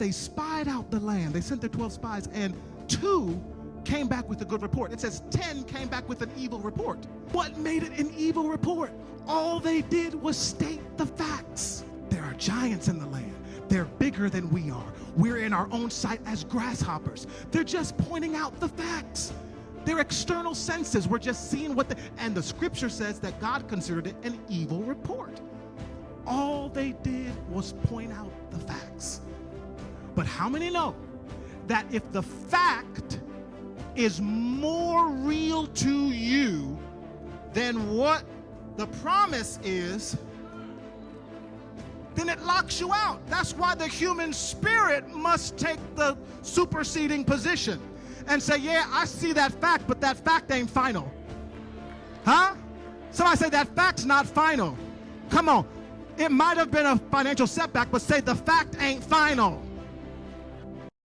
they spied out the land. They sent their 12 spies, and 2 came back with a good report. It says 10 came back with an evil report. What made it an evil report? All they did was state the facts. There are giants in the land. They're bigger than we are. We're in our own sight as grasshoppers. They're just pointing out the facts. They're external senses. We're just seeing and the scripture says that God considered it an evil report. All they did was point out the facts. But how many know that if the fact is more real to you than what the promise is, then it locks you out. That's why the human spirit must take the superseding position and say, yeah, I see that fact, but that fact ain't final. Huh? Somebody say that fact's not final. Come on. It might have been a financial setback, but say the fact ain't final.